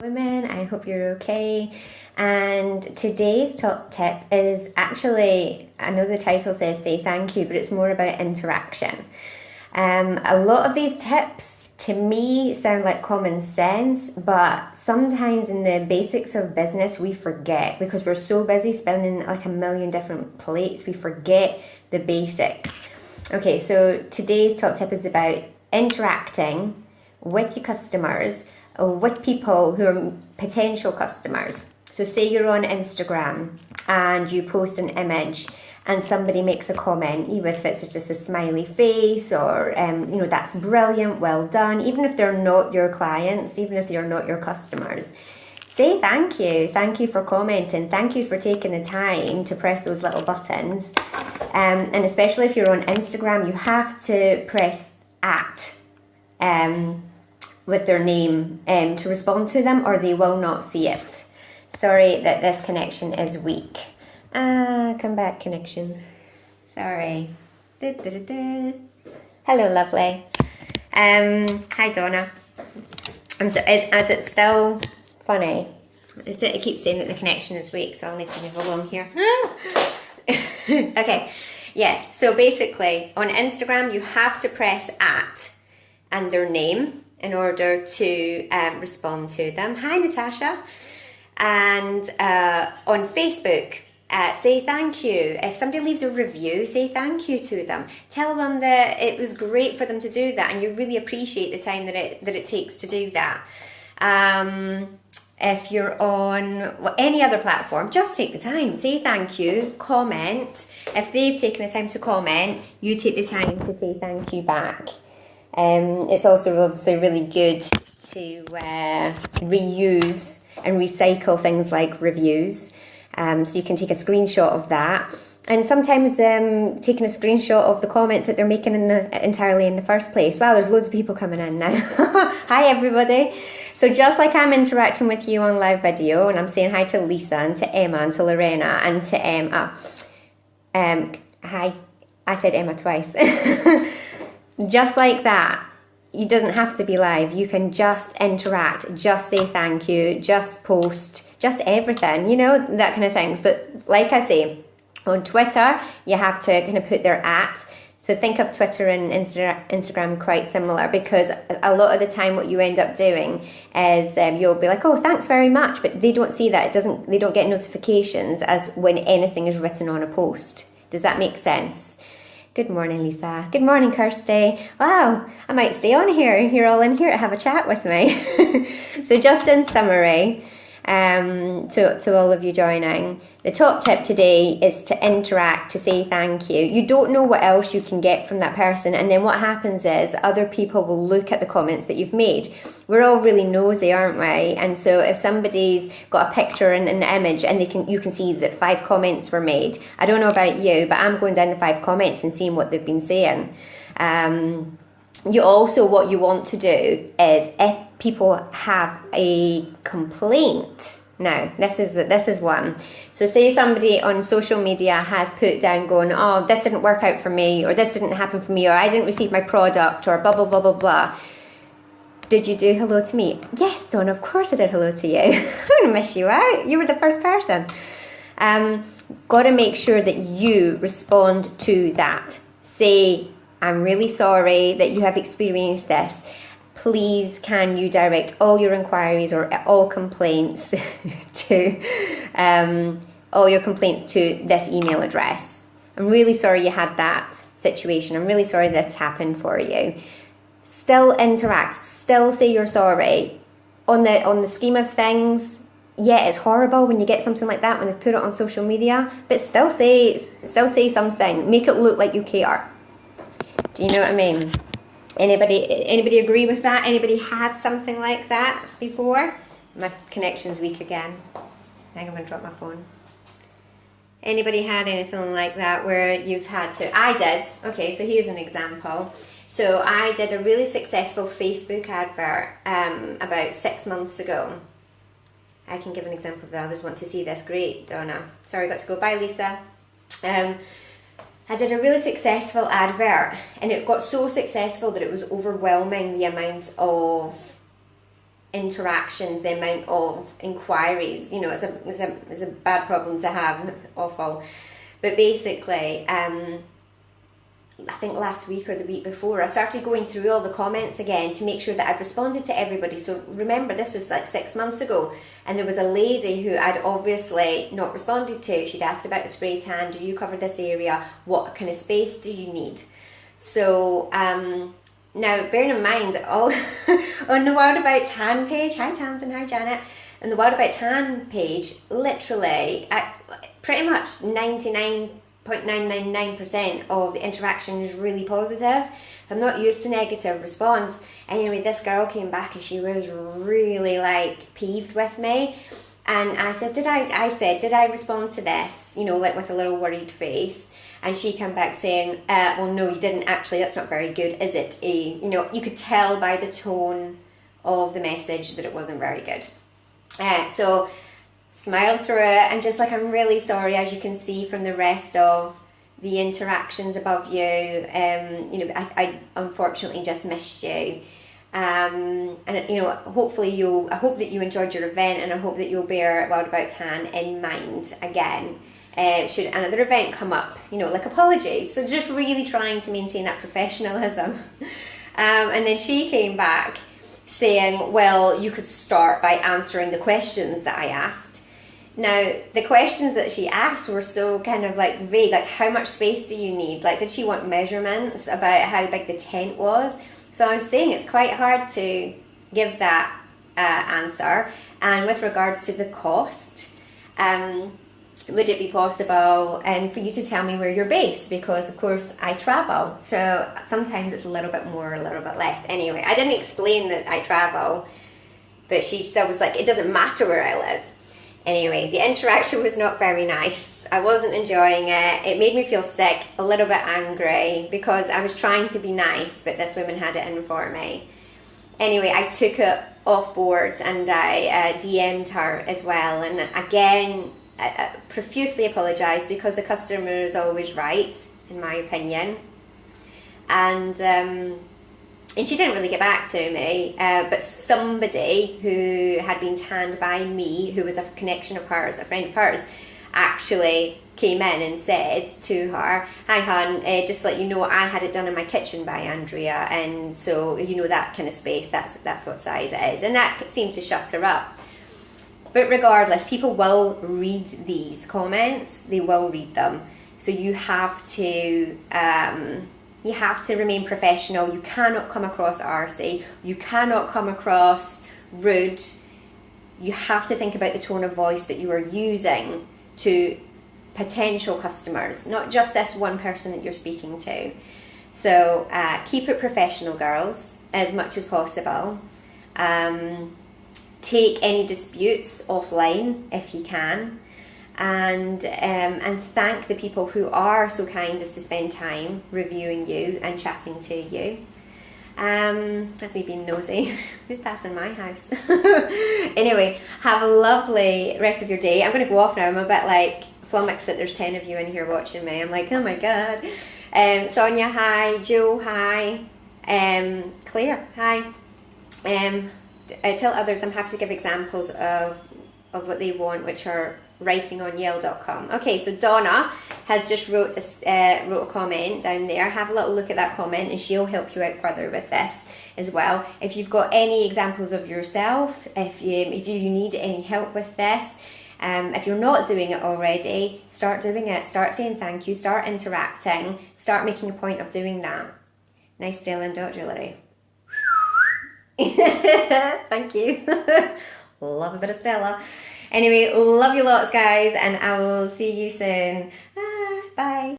Women, I hope you're okay. And today's top tip is actually, I know the title says say thank you, but it's more about interaction. A lot of these tips to me sound like common sense, but sometimes in the basics of business we forget because we're so busy spinning like a million different plates, we forget the basics. Okay, so today's top tip is about interacting with your customers, with people who are potential customers. So say you're on Instagram and you post an image and somebody makes a comment, even if it's just a smiley face or, that's brilliant, well done, even if they're not your clients, even if they're not your customers. Say thank you. Thank you for commenting. Thank you for taking the time to press those little buttons. And especially if you're on Instagram, you have to press at with their name to respond to them, or they will not see it. Sorry that this connection is weak. Come back, connection. Sorry. Hello, lovely. Hi, Donna. Is it still funny? It keeps saying that the connection is weak, so I'll need to move along here. Okay, yeah, so basically on Instagram you have to press at and their name in order to respond to them. Hi, Natasha. And on Facebook, say thank you. If somebody leaves a review, say thank you to them. Tell them that it was great for them to do that and you really appreciate the time that it takes to do that. If you're on any other platform, just take the time. Say thank you, comment. If they've taken the time to comment, you take the time to say thank you back. It's also obviously really good to reuse and recycle things like reviews. So you can take a screenshot of that. And sometimes taking a screenshot of the comments that they're making entirely in the first place. Wow, there's loads of people coming in now. Hi, everybody. So just like I'm interacting with you on live video, and I'm saying hi to Lisa and to Emma and to Lorena and to Emma. Hi, I said Emma twice. Just like that, it doesn't have to be live. You can just interact, just say thank you, just post, just everything, that kind of things. But like I say, on Twitter, you have to kind of put their at. So think of Twitter and Instagram quite similar, because a lot of the time what you end up doing is you'll be like, oh, thanks very much, but they don't see that. They don't get notifications as when anything is written on a post. Does that make sense? Good morning, Lisa. Good morning, Kirsty. Wow, I might stay on here. You're all in here to have a chat with me. So just in summary, to all of you joining, the top tip today is to interact, to say thank you. You don't know what else you can get from that person, and then what happens is other people will look at the comments that you've made. We're all really nosy, aren't we? And so if somebody's got a picture and an image and you can see that 5 comments were made, I don't know about you, but I'm going down the 5 comments and seeing what they've been saying. What you want to do is, if people have a complaint. Now, this is one. So say somebody on social media has put down going, oh, this didn't work out for me, or this didn't happen for me, or I didn't receive my product, or blah, blah, blah, blah, blah. Did you do hello to me? Yes, Dawn, of course I did hello to you. I didn't miss you out. You were the first person. Got to make sure that you respond to that. Say, I'm really sorry that you have experienced this. Please, can you direct all your inquiries or all complaints to this email address? I'm really sorry you had that situation. I'm really sorry this happened for you. Still interact. Still say you're sorry. On the scheme of things, yeah, it's horrible when you get something like that when they put it on social media. But still say something. Make it look like you care. Do you know what I mean? Anybody agree with that? Anybody had something like that before? My connection's weak again. I think I'm going to drop my phone. Anybody had anything like that where you've had to... I did. Okay, so here's an example. So I did a really successful Facebook advert about 6 months ago. I can give an example if the others want to see this. Great, Donna. Sorry, got to go. Bye, Lisa. I did a really successful advert, and it got so successful that it was overwhelming the amount of interactions, the amount of inquiries, you know, it's a bad problem to have, awful. But basically, I think last week or the week before, I started going through all the comments again to make sure that I'd responded to everybody. So remember, this was like 6 months ago, and there was a lady who I'd obviously not responded to. She'd asked about the spray tan. Do you cover this area? What kind of space do you need? So now, bearing in mind, all on the Wild About Tan page, hi Tamsin, hi Janet, on the Wild About Tan page, literally, pretty much 99.999% of the interaction is really positive. I'm not used to negative response. Anyway, this girl came back and she was really like peeved with me. And I said, did I respond to this? You know, like with a little worried face. And she came back saying, well, no, you didn't actually. That's not very good, is it? You know, you could tell by the tone of the message that it wasn't very good. So smiled through it and just like, I'm really sorry, as you can see from the rest of the interactions above you. You know, I unfortunately just missed you. And you know, hopefully I hope that you enjoyed your event, and I hope that you'll bear Wild About Tan in mind again. Should another event come up, you know, like apologies. So just really trying to maintain that professionalism. And then she came back saying, well, you could start by answering the questions that I asked. Now, the questions that she asked were so kind of like vague, like how much space do you need? Like, did she want measurements about how big the tent was? So I was saying it's quite hard to give that answer. And with regards to the cost, would it be possible for you to tell me where you're based? Because of course I travel, so sometimes it's a little bit more, a little bit less. Anyway, I didn't explain that I travel, but she still was like, it doesn't matter where I live. Anyway, the interaction was not very nice. I wasn't enjoying it. It made me feel sick, a little bit angry, because I was trying to be nice, but this woman had it in for me. Anyway, I took it off board and I DM'd her as well, and again, I profusely apologised because the customer is always right, in my opinion. And she didn't really get back to me, but somebody who had been tanned by me, who was a connection of hers, a friend of hers, actually came in and said to her, hi hon, just to let you know, I had it done in my kitchen by Andrea, and so you know that kind of space, that's what size it is. And that seemed to shut her up. But regardless, people will read these comments. They will read them. So you have to remain professional. You cannot come across arsey. You cannot come across rude. You have to think about the tone of voice that you are using to potential customers, not just this one person that you're speaking to. So keep it professional, girls, as much as possible. Take any disputes offline if you can, and thank the people who are so kind as to spend time reviewing you and chatting to you. That's me being nosy. Who's passing my house? Anyway, have a lovely rest of your day. I'm going to go off now. I'm a bit like flummoxed that there's 10 of you in here watching me. I'm like, oh my god. Sonia, hi. Joe, hi. Claire, hi. Tell others I'm happy to give examples of what they want, which are writing on Yale.com. Okay, so Donna has just wrote a comment down there. Have a little look at that comment and she'll help you out further with this as well. If you've got any examples of yourself, if you need any help with this, if you're not doing it already, start doing it. Start saying thank you, start interacting, start making a point of doing that. Nice Stella and Dot jewellery. Thank you. Love a bit of Stella. Anyway, love you lots, guys, and I will see you soon. Bye.